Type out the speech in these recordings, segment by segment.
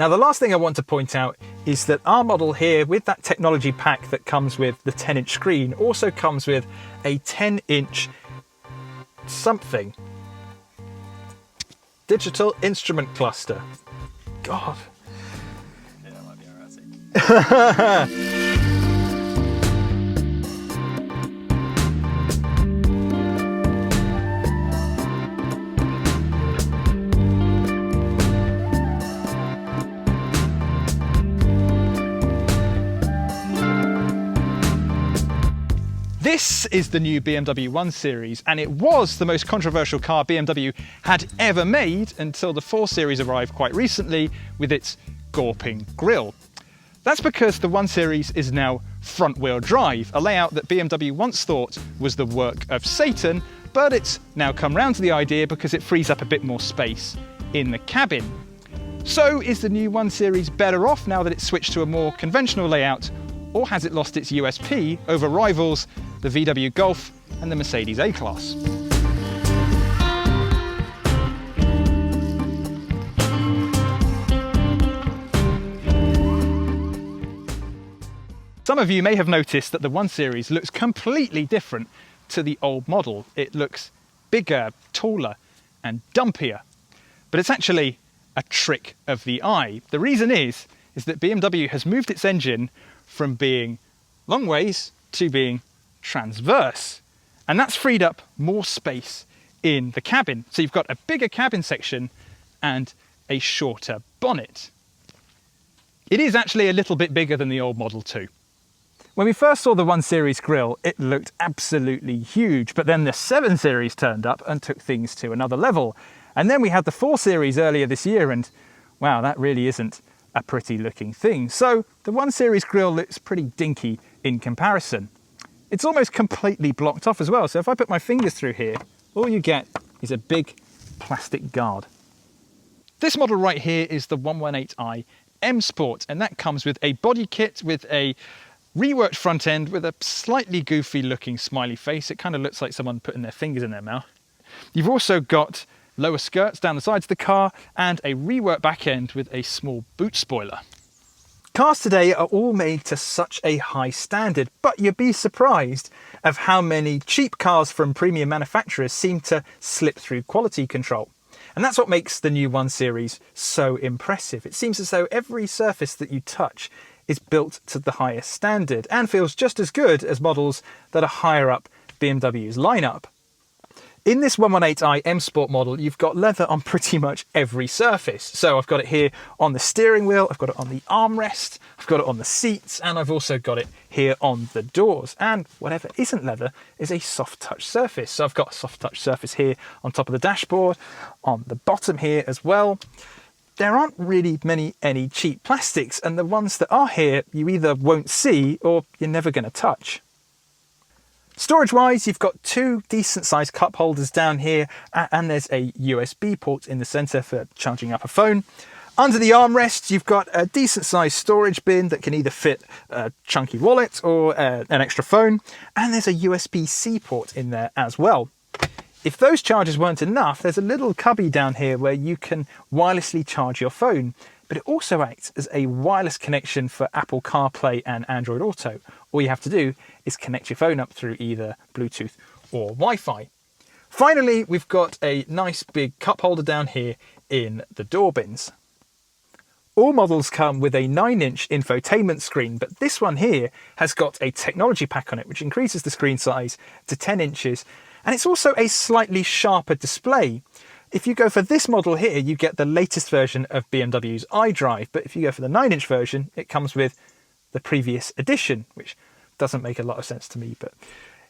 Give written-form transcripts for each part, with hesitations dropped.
Now, the last thing I want to point out is that our model here, with that technology pack that comes with the 10-inch screen, also comes with a 10-inch something. Digital instrument cluster. God. Yeah, that might be alright. This is the new BMW 1 Series, and it was the most controversial car BMW had ever made until the 4 Series arrived quite recently with its gawping grille. That's because the 1 Series is now front-wheel drive, a layout that BMW once thought was the work of Satan, but it's now come round to the idea because it frees up a bit more space in the cabin. So is the new 1 Series better off now that it's switched to a more conventional layout, or has it lost its USP over rivals the VW Golf and the Mercedes A-Class? Some of you may have noticed that the 1 Series looks completely different to the old model. It looks bigger, taller, and dumpier. But it's actually a trick of the eye. The reason is that BMW has moved its engine from being long ways to being transverse. And that's freed up more space in the cabin. So you've got a bigger cabin section and a shorter bonnet. It is actually a little bit bigger than the old Model 2. When we first saw the 1 Series grille, it looked absolutely huge, but then the 7 Series turned up and took things to another level. And then we had the 4 Series earlier this year, and wow, that really isn't a pretty looking thing. So the 1 Series grille looks pretty dinky in comparison. It's almost completely blocked off as well, so if I put my fingers through here, all you get is a big plastic guard. This model right here is the 118i M Sport, and that comes with a body kit with a reworked front end with a slightly goofy looking smiley face. It kind of looks like someone putting their fingers in their mouth. You've also got lower skirts down the sides of the car and a reworked back end with a small boot spoiler. Cars today are all made to such a high standard, but you'd be surprised of how many cheap cars from premium manufacturers seem to slip through quality control. And that's what makes the new 1 Series so impressive. It seems as though every surface that you touch is built to the highest standard and feels just as good as models that are higher up BMW's lineup. In this 118i M Sport model, you've got leather on pretty much every surface. So I've got it here on the steering wheel, I've got it on the armrest, I've got it on the seats, and I've also got it here on the doors. And whatever isn't leather is a soft touch surface. So I've got a soft touch surface here on top of the dashboard, on the bottom here as well. There aren't really any cheap plastics, and the ones that are here you either won't see or you're never going to touch. Storage wise, you've got 2 decent sized cup holders down here, and there's a USB port in the center for charging up a phone. Under the armrest, you've got a decent sized storage bin that can either fit a chunky wallet or an extra phone, and there's a USB-C port in there as well. If those chargers weren't enough, there's a little cubby down here where you can wirelessly charge your phone, but it also acts as a wireless connection for Apple CarPlay and Android Auto. All you have to do is connect your phone up through either Bluetooth or Wi-Fi. Finally, we've got a nice big cup holder down here in the door bins. All models come with a 9-inch infotainment screen, but this one here has got a technology pack on it, which increases the screen size to 10 inches. And it's also a slightly sharper display. If you go for this model here, you get the latest version of BMW's iDrive, but if you go for the 9-inch version, it comes with the previous edition, which doesn't make a lot of sense to me. But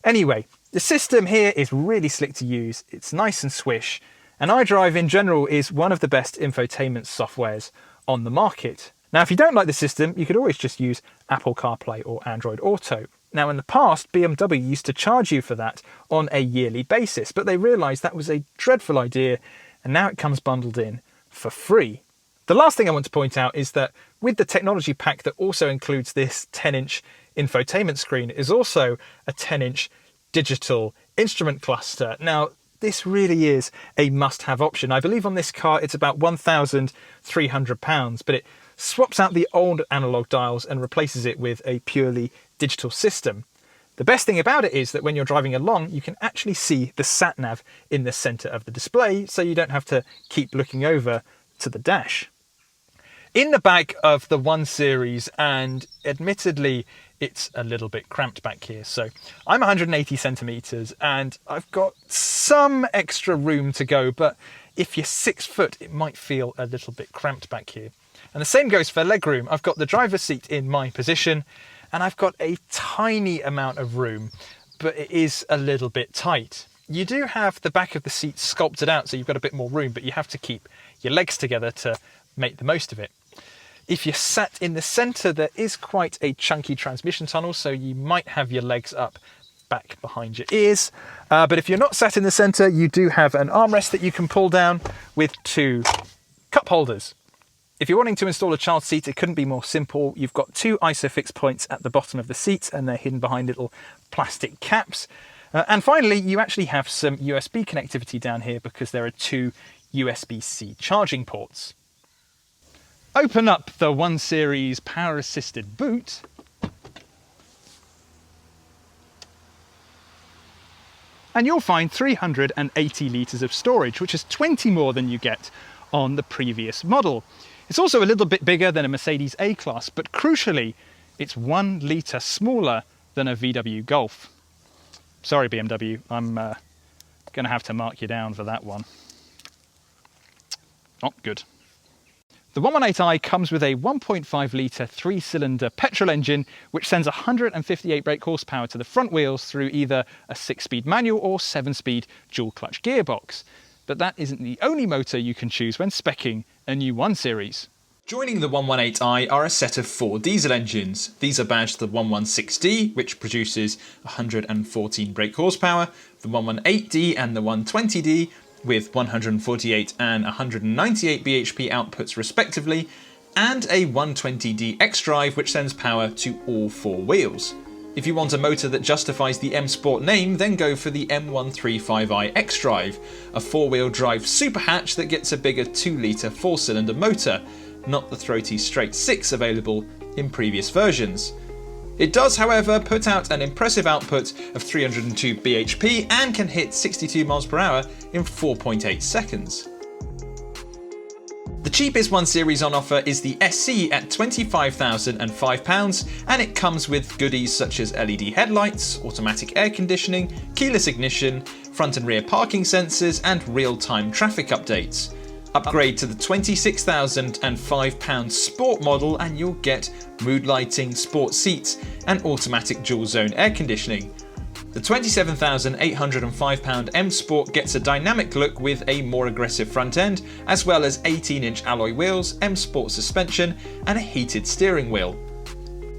anyway, the system here is really slick to use. It's nice and swish, and iDrive in general is one of the best infotainment softwares on the market. Now, if you don't like the system, you could always just use Apple CarPlay or Android Auto. Now, in the past, BMW used to charge you for that on a yearly basis, but they realised that was a dreadful idea, and now it comes bundled in for free. The last thing I want to point out is that with the technology pack that also includes this 10-inch infotainment screen is also a 10-inch digital instrument cluster. Now, this really is a must-have option. I believe on this car it's about £1,300, but it swaps out the old analog dials and replaces it with a purely digital system. The best thing about it is that when you're driving along, you can actually see the sat-nav in the center of the display, so you don't have to keep looking over to the dash. In the back of the 1 Series, and admittedly it's a little bit cramped back here, so I'm 180 centimeters and I've got some extra room to go, but if you're 6 foot it might feel a little bit cramped back here. And the same goes for legroom. I've got the driver's seat in my position and I've got a tiny amount of room, but it is a little bit tight. You do have the back of the seat sculpted out so you've got a bit more room, but you have to keep your legs together to make the most of it. If you're sat in the centre, there is quite a chunky transmission tunnel, so you might have your legs up back behind your ears. But if you're not sat in the centre, you do have an armrest that you can pull down with 2 cup holders. If you're wanting to install a child seat, it couldn't be more simple. You've got 2 ISOFIX points at the bottom of the seat, and they're hidden behind little plastic caps. And finally, you actually have some USB connectivity down here because there are 2 USB-C charging ports. Open up the 1 Series power-assisted boot. And you'll find 380 litres of storage, which is 20 more than you get on the previous model. It's also a little bit bigger than a Mercedes A-Class, but crucially, it's 1 litre smaller than a VW Golf. Sorry, BMW, I'm going to have to mark you down for that one. Not good. The 118i comes with a 1.5 litre 3-cylinder petrol engine, which sends 158 brake horsepower to the front wheels through either a 6-speed manual or 7-speed dual-clutch gearbox. But that isn't the only motor you can choose when speccing a new 1 Series. Joining the 118i are a set of 4 diesel engines. These are badged the 116D, which produces 114 brake horsepower, the 118D and the 120D, with 148 and 198 bhp outputs respectively, and a 120D xDrive which sends power to all 4 wheels. If you want a motor that justifies the M Sport name, then go for the M135i xDrive, a 4-wheel drive super hatch that gets a bigger 2 litre 4-cylinder motor, not the throaty straight 6 available in previous versions. It does, however, put out an impressive output of 302 bhp and can hit 62 miles per hour in 4.8 seconds. The cheapest 1 Series on offer is the SE at £25,005, and it comes with goodies such as LED headlights, automatic air conditioning, keyless ignition, front and rear parking sensors, and real-time traffic updates. Upgrade to the £26,005 Sport model and you'll get mood lighting, sport seats, and automatic dual zone air conditioning. The £27,805 M Sport gets a dynamic look with a more aggressive front end, as well as 18-inch alloy wheels, M Sport suspension, and a heated steering wheel.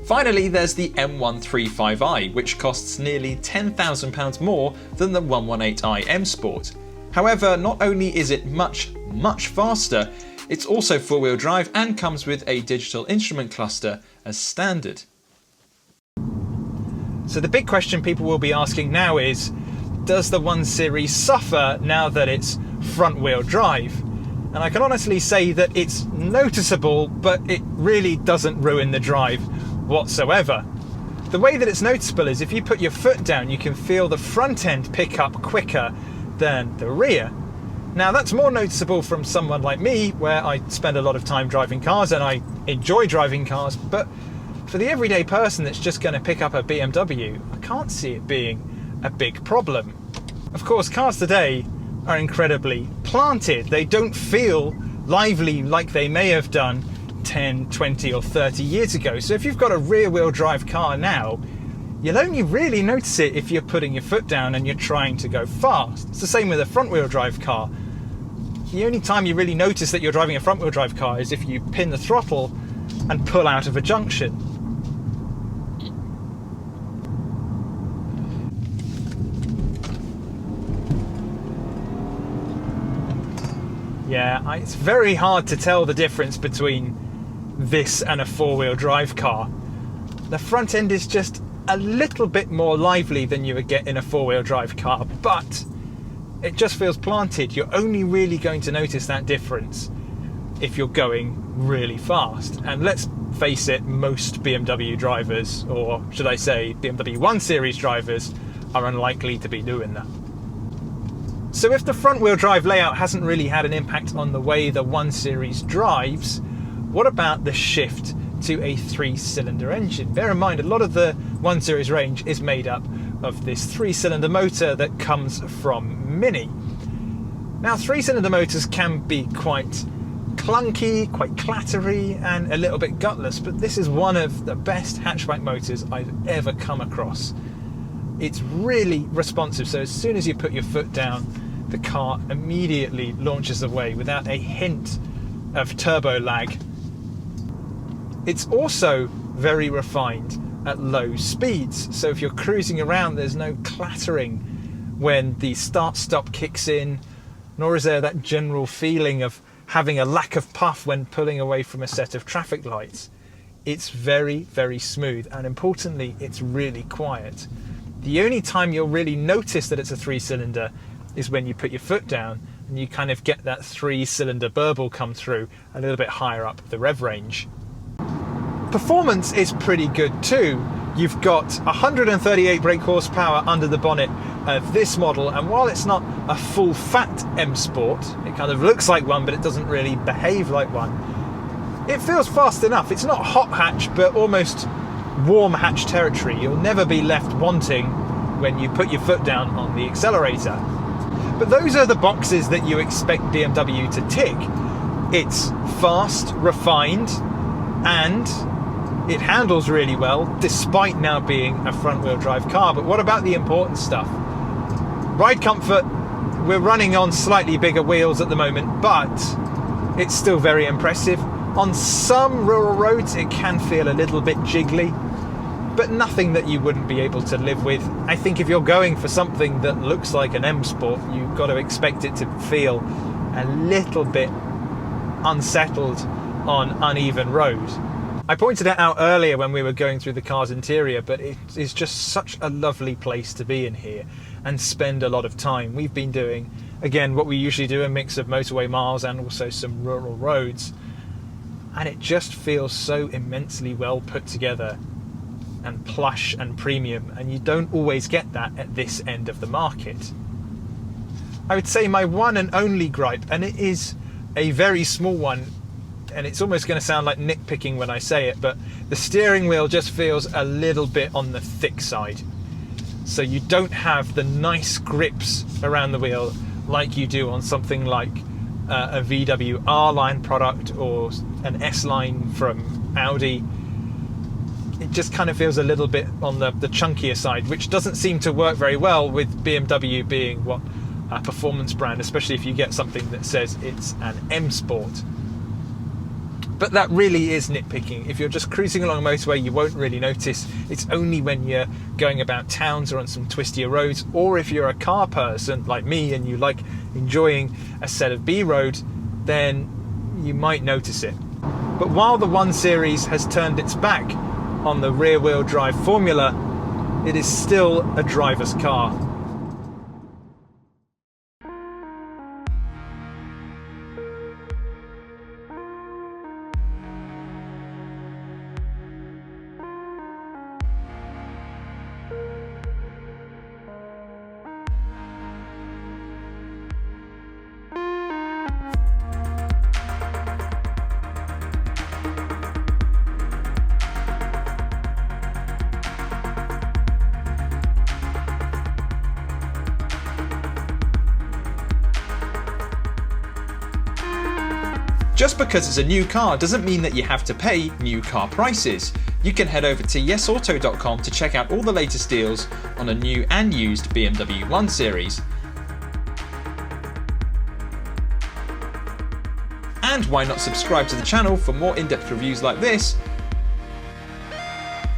Finally, there's the M135i, which costs nearly £10,000 more than the 118i M Sport. However, not only is it much faster, it's also 4-wheel drive and comes with a digital instrument cluster as standard. So the big question people will be asking now is, does the 1 Series suffer now that it's front-wheel drive? And I can honestly say that it's noticeable, but it really doesn't ruin the drive whatsoever. The way that it's noticeable is if you put your foot down, you can feel the front end pick up quicker than the rear. Now that's more noticeable from someone like me, where I spend a lot of time driving cars and I enjoy driving cars, but for the everyday person that's just going to pick up a BMW, I can't see it being a big problem. Of course, cars today are incredibly planted. They don't feel lively like they may have done 10, 20 or 30 years ago. So if you've got a rear-wheel drive car now, you'll only really notice it if you're putting your foot down and you're trying to go fast. It's the same with a front-wheel drive car. The only time you really notice that you're driving a front-wheel drive car is if you pin the throttle and pull out of a junction. Yeah, it's very hard to tell the difference between this and a 4-wheel drive car. The front end is just a little bit more lively than you would get in a 4-wheel drive car, but it just feels planted. You're only really going to notice that difference if you're going really fast. And let's face it, most BMW drivers, or should I say BMW 1 Series drivers, are unlikely to be doing that. So if the front-wheel drive layout hasn't really had an impact on the way the 1 Series drives, what about the shift to a 3-cylinder engine? Bear in mind, a lot of the 1 Series range is made up of this 3-cylinder motor that comes from Mini. Now, 3-cylinder motors can be quite clunky, quite clattery, and a little bit gutless, but this is one of the best hatchback motors I've ever come across. It's really responsive, so as soon as you put your foot down, the car immediately launches away without a hint of turbo lag. It's also very refined at low speeds, so if you're cruising around, there's no clattering when the start-stop kicks in, nor is there that general feeling of having a lack of puff when pulling away from a set of traffic lights. It's very, very smooth, and importantly, it's really quiet. The only time you'll really notice that it's a 3-cylinder is when you put your foot down and you kind of get that 3-cylinder burble come through a little bit higher up the rev range. Performance is pretty good too. You've got 138 brake horsepower under the bonnet of this model, and while it's not a full fat M Sport, it kind of looks like one but it doesn't really behave like one, it feels fast enough. It's not hot hatch but almost warm hatch territory. You'll never be left wanting when you put your foot down on the accelerator. But those are the boxes that you expect BMW to tick. It's fast, refined, and it handles really well, despite now being a front-wheel drive car. But what about the important stuff? Ride comfort. We're running on slightly bigger wheels at the moment, but it's still very impressive. On some rural roads, it can feel a little bit jiggly, but nothing that you wouldn't be able to live with. I think if you're going for something that looks like an M Sport, you've got to expect it to feel a little bit unsettled on uneven road. I pointed it out earlier when we were going through the car's interior, but it is just such a lovely place to be in here and spend a lot of time. We've been doing, again, what we usually do, a mix of motorway miles and also some rural roads. And it just feels so immensely well put together and plush and premium, and you don't always get that at this end of the market. I would say my one and only gripe, and it is a very small one, and it's almost going to sound like nitpicking when I say it, but the steering wheel just feels a little bit on the thick side. So you don't have the nice grips around the wheel like you do on something like a VW R-Line product or an S-Line from Audi. It just kind of feels a little bit on the chunkier side, which doesn't seem to work very well with BMW being what a performance brand, especially if you get something that says it's an M Sport. But that really is nitpicking. If you're just cruising along a motorway, you won't really notice. It's only when you're going about towns or on some twistier roads, or if you're a car person like me and you like enjoying a set of B-road, then you might notice it. But while the 1 Series has turned its back on the rear-wheel drive formula, it is still a driver's car. Just because it's a new car doesn't mean that you have to pay new car prices. You can head over to yesauto.com to check out all the latest deals on a new and used BMW 1 Series. And why not subscribe to the channel for more in-depth reviews like this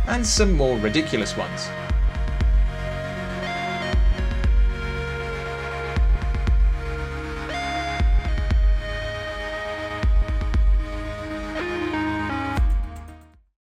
and some more ridiculous ones.